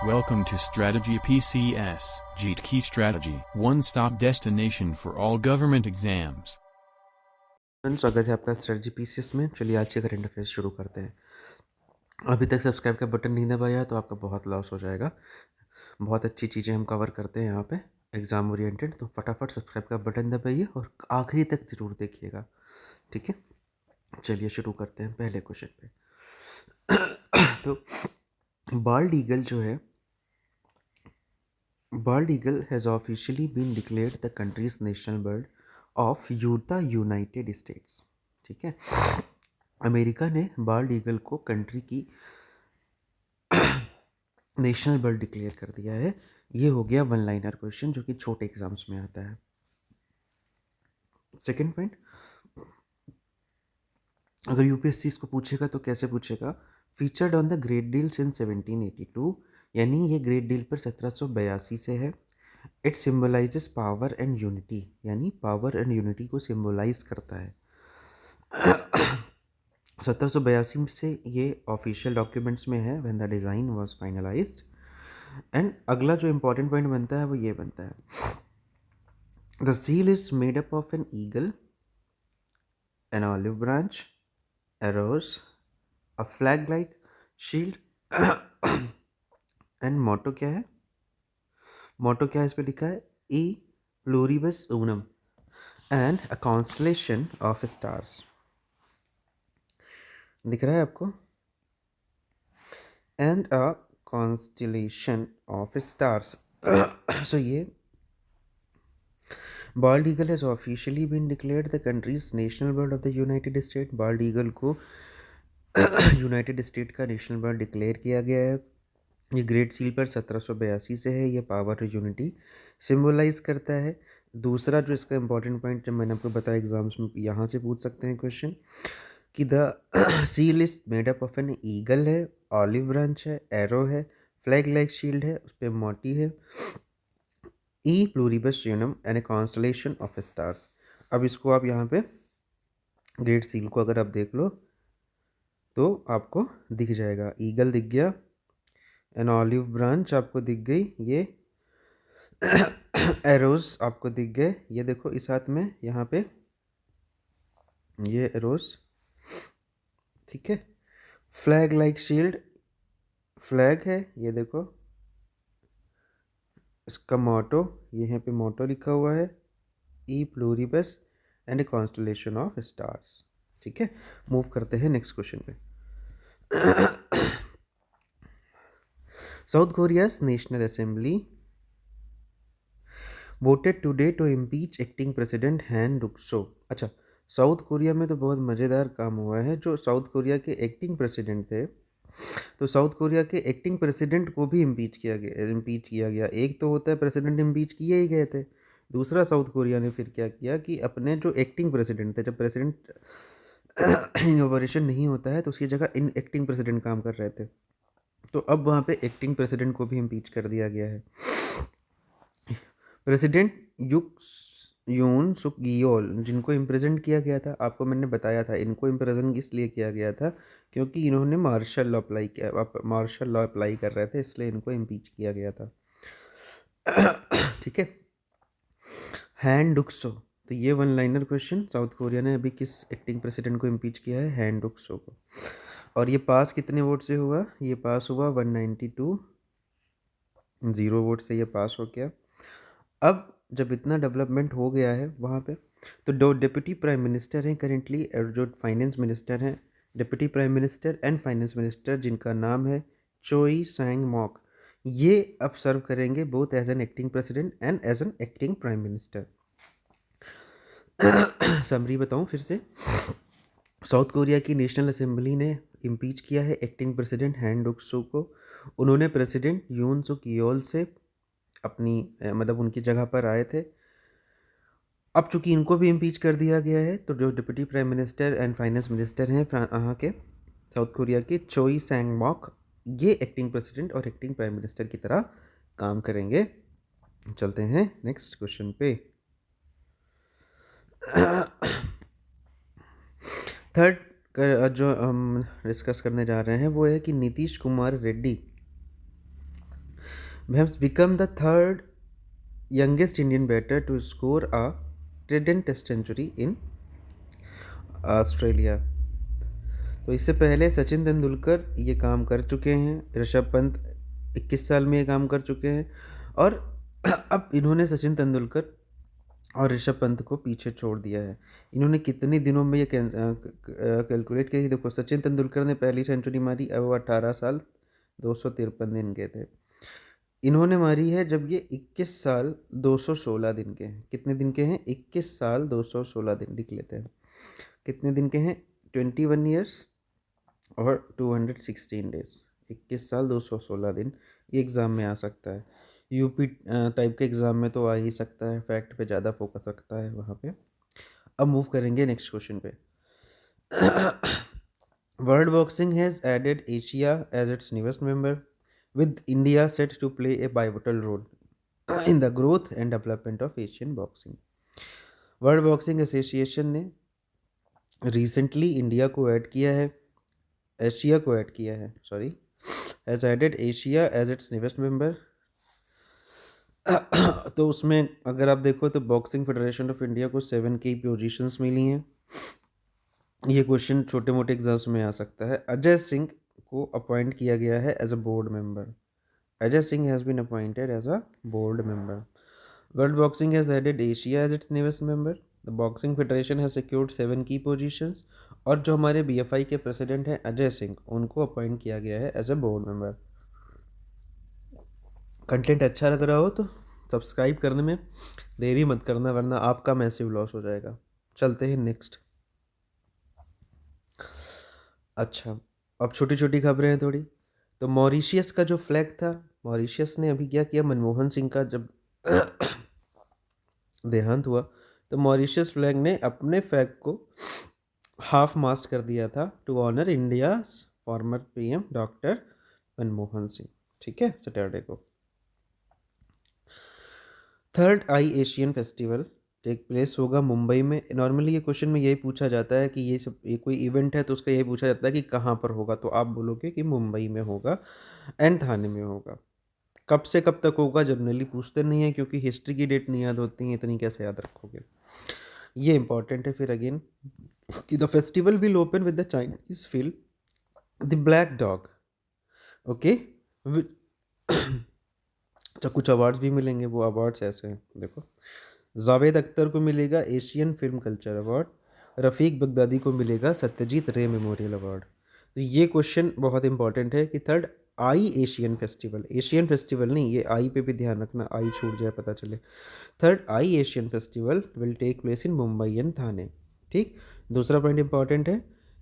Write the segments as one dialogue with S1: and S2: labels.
S1: Welcome to Strategy PCS, JEET Key Strategy, one-stop destination for all government exams.
S2: स्वागत है आपका strategy PCS में। चलिए आज के करंट अफेयर्स शुरू करते हैं। अभी तक सब्सक्राइब का बटन नहीं दबाया तो आपका बहुत लॉस हो जाएगा। बहुत अच्छी चीज़ें हम कवर करते हैं यहाँ पे एग्ज़ाम ओरिएंटेड, तो फटाफट सब्सक्राइब का बटन दबाइए और आखिरी तक ज़रूर देखिएगा, ठीक है। चलिए शुरू करते हैं पहले क्वेश्चन पे। तो बाल्ड ईगल जो है, bald eagle has officially been declared the country's national bird of Utah United States, ठीक है। अमेरिका ने बाल्ड ईगल को कंट्री की नेशनल बर्ड डिक्लेयर कर दिया है। ये हो गया वन लाइनर क्वेश्चन जो कि छोटे एग्जाम्स में आता है। सेकंड पॉइंट, अगर यूपीएससी इसको पूछेगा तो कैसे पूछेगा? Featured on the great deal since 1782, यानी ये ग्रेट डील पर 1782 से है। It symbolises power and unity, यानी पावर एंड यूनिटी को सिम्बलाइज करता है। 1782 से ये ऑफिशियल डॉक्यूमेंट्स में है when the design was finalised. And अगला जो इम्पोर्टेंट पॉइंट बनता है वो ये बनता है, the seal is made up of an eagle, an olive branch, a rose, a flag like shield and motto क्या है? मोटो क्या है इस पे लिखा है? ई प्लूरिबस ऊनम and a constellation of stars. दिख रहा है आपको? And a constellation of stars. So ये bald eagle has officially been declared the country's national bird of the United State. Bald eagle को यूनाइटेड स्टेट का नेशनल बर्ड डिक्लेयर किया गया है। ये ग्रेट सील पर 1782 से है। ये पावर और यूनिटी सिम्बलाइज करता है। दूसरा जो इसका इंपॉर्टेंट पॉइंट जब मैंने आपको बताया एग्जाम्स में यहाँ से पूछ सकते हैं क्वेश्चन कि the seal is made up of an eagle है, ऑलिव ब्रांच है, एरो है, फ्लैग लाइक शील्ड है, उस पर मोटी है, ई pluribus unum and a constellation of stars. अब इसको आप यहाँ पे ग्रेट सील को अगर आप देख लो तो आपको दिख जाएगा, ईगल दिख गया, एन ऑलिव ब्रांच आपको दिख गई, ये एरोज आपको दिख गए, ये देखो इस हाथ में यहाँ पे ये एरोज, ठीक है। फ्लैग लाइक शील्ड, फ्लैग है, ये देखो इसका मोटो, ये यहाँ पे मोटो लिखा हुआ है, ई pluribus and a constellation of stars, ठीक है। मूव करते हैं नेक्स्ट क्वेश्चन पे। South Korea's national assembly voted today to impeach acting president Han Duck-soo. अच्छा, साउथ कोरिया में तो बहुत मज़ेदार काम हुआ है। जो साउथ कोरिया के एक्टिंग प्रेसिडेंट थे, तो साउथ कोरिया के एक्टिंग प्रेसिडेंट को भी इम्पीच किया गया। एक तो होता है प्रेसिडेंट इम्पीच किए ही गए थे, दूसरा साउथ कोरिया ने फिर क्या किया कि अपने जो एक्टिंग प्रेसिडेंट थे, जब प्रेसिडेंट इनॉपरेशन नहीं होता है तो उसकी जगह इन एक्टिंग प्रेसिडेंट काम कर रहे थे, तो अब वहाँ पे एक्टिंग प्रेसिडेंट को भी इम्पीच कर दिया गया है। प्रेसिडेंट युक यून सुक गियोल जिनको इम्प्रेजेंट किया गया था, आपको मैंने बताया था इनको इम्प्रेजेंट इसलिए किया गया था क्योंकि इन्होंने मार्शल लॉ अप्लाई किया, मार्शल लॉ अप्लाई कर रहे थे, इसलिए इनको इम्पीच किया गया था। ठीक है। हैन डुक-सो, तो ये one liner question, south Korea ने अभी किस एक्टिंग प्रेसिडेंट को इम्पीच किया है? हैन डुक-सो को। और ये पास कितने वोट से हुआ? ये पास हुआ 192, 0 वोट से ये पास हो गया। अब जब इतना डेवलपमेंट हो गया है वहाँ पे, तो दो डिप्टी प्राइम मिनिस्टर हैं करेंटली, जो फाइनेंस मिनिस्टर हैं, deputy prime minister and finance minister, जिनका नाम है चोई सांग मॉक, ये अब सर्व करेंगे both as an acting president and as an acting prime minister. Summary बताऊँ फिर से, साउथ कोरिया की नेशनल असेंबली ने इम्पीच किया है एक्टिंग प्रेसिडेंट हैन डुक-सो को। उन्होंने प्रेसिडेंट यून सुक येओल से अपनी मतलब उनकी जगह पर आए थे। अब चूंकि इनको भी इम्पीच कर दिया गया है, तो जो deputy prime minister and finance minister हैं यहाँ के साउथ कोरिया के, चोई सांग मॉक, ये एक्टिंग प्रेसिडेंट और एक्टिंग प्राइम मिनिस्टर की तरह काम करेंगे। चलते हैं नेक्स्ट क्वेश्चन पे। थर्ड जो हम डिस्कस करने जा रहे हैं वो है कि Nitish Kumar Reddy has become the third youngest Indian batter to score a trident test century in Australia. तो इससे पहले सचिन तेंदुलकर ये काम कर चुके हैं, ऋषभ पंत 21 साल में ये काम कर चुके हैं, और अब इन्होंने सचिन तेंदुलकर और ऋषभ पंत को पीछे छोड़ दिया है। इन्होंने कितने दिनों में ये कैलकुलेट किया? देखो, सचिन तेंदुलकर ने पहली सेंचुरी मारी, अब वो 18 साल 253 दिन के थे। इन्होंने मारी है जब ये 21 साल 216 दिन के हैं। कितने दिन के हैं? 21 साल 216 दिन लिख लेते हैं। कितने दिन के हैं? 21 ईयर्स और 216 डेज। 21 साल 216 दिन। ये एग्ज़ाम में आ सकता है, यूपी टाइप के एग्ज़ाम में तो आ ही सकता है, फैक्ट पे ज़्यादा फोकस रखता है वहाँ पे। अब मूव करेंगे नेक्स्ट क्वेश्चन पे। World boxing has added Asia as its newest member, with India set to play a pivotal role in the growth and development of Asian boxing. World boxing association ने recently India को add किया है, Asia को add किया है, sorry, has added Asia as its newest member. तो उसमें अगर आप देखो तो बॉक्सिंग फेडरेशन ऑफ इंडिया को 7 की पोजीशंस मिली हैं। ये क्वेश्चन छोटे मोटे एग्जाम्स में आ सकता है। अजय सिंह को अपॉइंट किया गया है as a board member. Ajay Singh has been appointed as a board member. World Boxing has added Asia as its newest member. The Boxing Federation has secured 7 key positions. और जो हमारे BFI के president हैं अजय सिंह, उनको appoint किया गया है as a board member. Content अच्छा लग रहा हो तो सब्सक्राइब करने में देरी मत करना, वरना आपका मैसिव लॉस हो जाएगा। चलते हैं नेक्स्ट। अच्छा, अब छोटी छोटी खबरें हैं थोड़ी। तो मॉरिशियस का जो फ्लैग था, मॉरिशियस ने अभी क्या किया, मनमोहन सिंह का जब देहांत हुआ तो मॉरिशियस फ्लैग ने अपने फ्लैग को हाफ मास्ट कर दिया था to honour India former PM doctor Manmohan Singh. ठीक है, सैटरडे को। Third eye Asian festival take place होगा मुंबई में। नॉर्मली ये क्वेश्चन में यही पूछा जाता है कि ये कोई इवेंट है तो उसका यही पूछा जाता है कि कहाँ पर होगा, तो आप बोलोगे कि मुंबई में होगा एंड थाने में होगा। कब से कब तक होगा जनरली पूछते नहीं है, क्योंकि हिस्ट्री की डेट नहीं याद होती है, इतनी कैसे याद रखोगे। ये इंपॉर्टेंट है। फिर अगेन कि the festival will open with the Chinese film the black dog. Okay, तो कुछ अवार्ड्स भी मिलेंगे। वो अवार्ड्स ऐसे हैं, देखो, जावेद अख्तर को मिलेगा एशियन फिल्म कल्चर अवार्ड, रफ़ीक बगदादी को मिलेगा सत्यजीत रे मेमोरियल अवार्ड। तो ये क्वेश्चन बहुत इंपॉर्टेंट है कि third eye Asian festival, Asian festival नहीं, ये आई पे भी ध्यान रखना, आई छूट जाए पता चले। Third eye Asian festival will take place in Mumbai and Thane. ठीक, दूसरा पॉइंट इंपॉर्टेंट है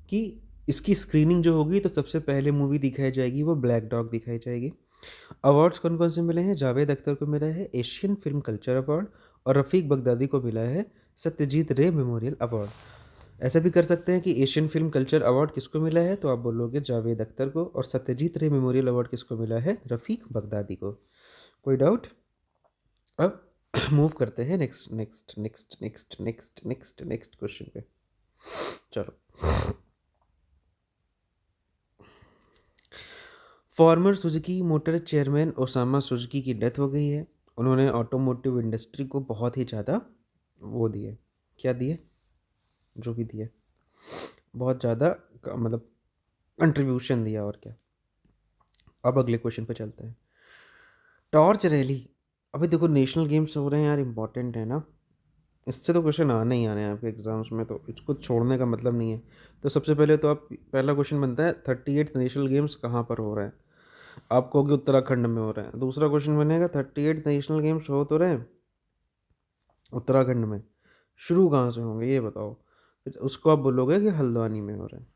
S2: कि इसकी स्क्रीनिंग जो होगी तो सबसे पहले मूवी दिखाई जाएगी वो ब्लैक डॉग दिखाई जाएगी। अवार्ड्स कौन कौन से मिले हैं? जावेद अख्तर को मिला है एशियन फिल्म कल्चर अवार्ड, और रफ़ीक बगदादी को मिला है सत्यजीत रे मेमोरियल अवार्ड। ऐसा भी कर सकते हैं कि एशियन फिल्म कल्चर अवार्ड किसको मिला है, तो आप बोलोगे जावेद अख्तर को, और सत्यजीत रे मेमोरियल अवार्ड किसको मिला है? रफ़ीक बगदादी को। कोई डाउट? अब मूव करते हैं next next next next next next next question पे। चलो, farmer Suzuki motor chairman Osama Suzuki की डेथ हो गई है। उन्होंने ऑटोमोटिव इंडस्ट्री को बहुत ही ज़्यादा वो दिए, क्या दिए, जो भी दिए, बहुत ज़्यादा मतलब कंट्रीब्यूशन दिया, और क्या। अब अगले क्वेश्चन पे चलते हैं। टॉर्च रैली, अभी देखो नेशनल गेम्स हो रहे हैं यार, इंपॉर्टेंट है ना, इससे तो क्वेश्चन आने ही आने हैं आपके एग्जाम्स में, तो इसको छोड़ने का मतलब नहीं है। तो सबसे पहले तो आप पहला क्वेश्चन बनता है 38 नेशनल गेम्स कहाँ पर हो रहे हैं? आप कहोगे उत्तराखंड में हो रहे हैं। दूसरा क्वेश्चन बनेगा 38 नेशनल गेम्स हो तो रहे हैं उत्तराखंड में, शुरू कहाँ से होंगे ये बताओ। फिर उसको आप बोलोगे कि हल्द्वानी में हो रहे हैं।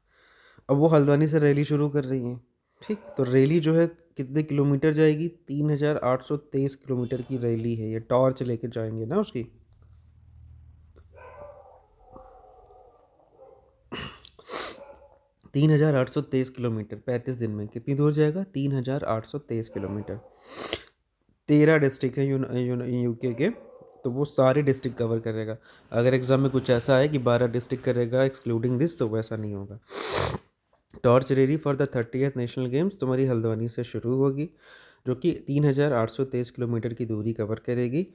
S2: अब वो हल्द्वानी से रैली शुरू कर रही हैं, ठीक, तो रैली जो है कितने किलोमीटर जाएगी? 3823 किलोमीटर की रैली है ये, टॉर्च लेके जाएंगे ना उसकी। 3823 किलोमीटर 35 दिन में कितनी दूर जाएगा? 3823 किलोमीटर। 13 डिस्ट्रिक्ट है यूके के, तो वो सारे डिस्ट्रिक्ट कवर करेगा। अगर एग्जाम में कुछ ऐसा है कि 12 डिस्ट्रिक्ट करेगा एक्सक्लूडिंग दिस, तो वैसा नहीं होगा। Torch rally for the 30th national games तुम्हारी हल्द्वानी से शुरू होगी। जो कि 3823 किलोमीटर की दूरी कवर करेगी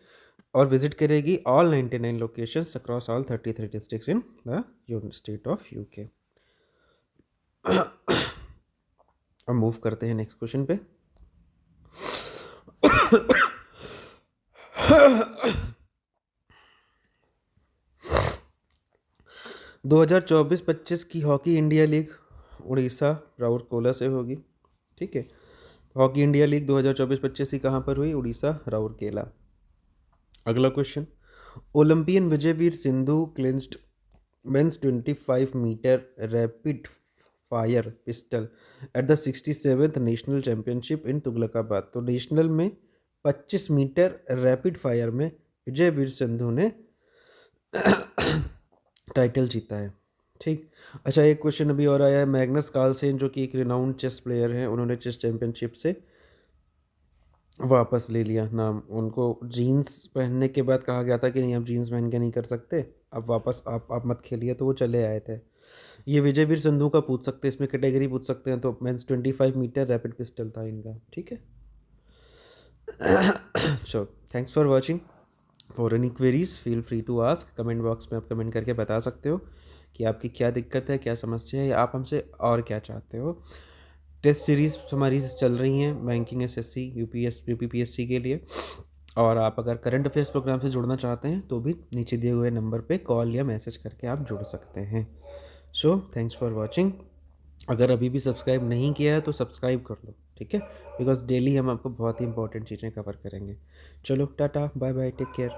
S2: और विजिट करेगी all 99 locations across all 33 districts in the state of UK. अब मूव करते हैं नेक्स्ट क्वेश्चन पे। 2024-25 की hockey India league Orissa Rourkela से होगी। ठीक है, हॉकी इंडिया लीग 2024-25 की कहाँ पर हुई? उड़ीसा राउरकेला। अगला question, Olympian Vijayveer Sindhu clinched men's 25 metre rapid fire pistol at the 67th national championship in Tughlakabad. तो नेशनल में 25 मीटर रैपिड फायर में विजयवीर सिंधु ने टाइटल जीता है। ठीक, अच्छा एक क्वेश्चन अभी और आया है, मैग्नस कार्लसेन जो कि एक रिनाउंड चेस प्लेयर हैं, उन्होंने चेस चैंपियनशिप से वापस ले लिया नाम। उनको जीन्स पहनने के बाद कहा गया था कि नहीं आप जीन्स पहन के नहीं कर सकते, अब वापस आप मत खेलिए, तो वो चले आए थे। ये विजयवीर सिंधु का पूछ सकते हैं, इसमें कैटेगरी पूछ सकते हैं, तो मेंस 25 मीटर रैपिड पिस्टल था इनका। ठीक है, so thanks for watching. For any queries feel free to ask. Comment box में आप कमेंट करके बता सकते हो कि आपकी क्या दिक्कत है, क्या समस्या है, या आप हमसे और क्या चाहते हो। टेस्ट सीरीज़ हमारी चल रही हैं बैंकिंग, एसएससी, यूपीपीएससी के लिए, और आप अगर करंट अफेयर्स प्रोग्राम से जुड़ना चाहते हैं तो भी नीचे दिए हुए नंबर पे कॉल या मैसेज करके आप जुड़ सकते हैं। सो थैंक्स फॉर वॉचिंग। अगर अभी भी सब्सक्राइब नहीं किया है तो सब्सक्राइब कर लो, ठीक है, बिकॉज डेली हम आपको बहुत ही इंपॉर्टेंट चीज़ें कवर करेंगे। चलो tata, bye bye, take care.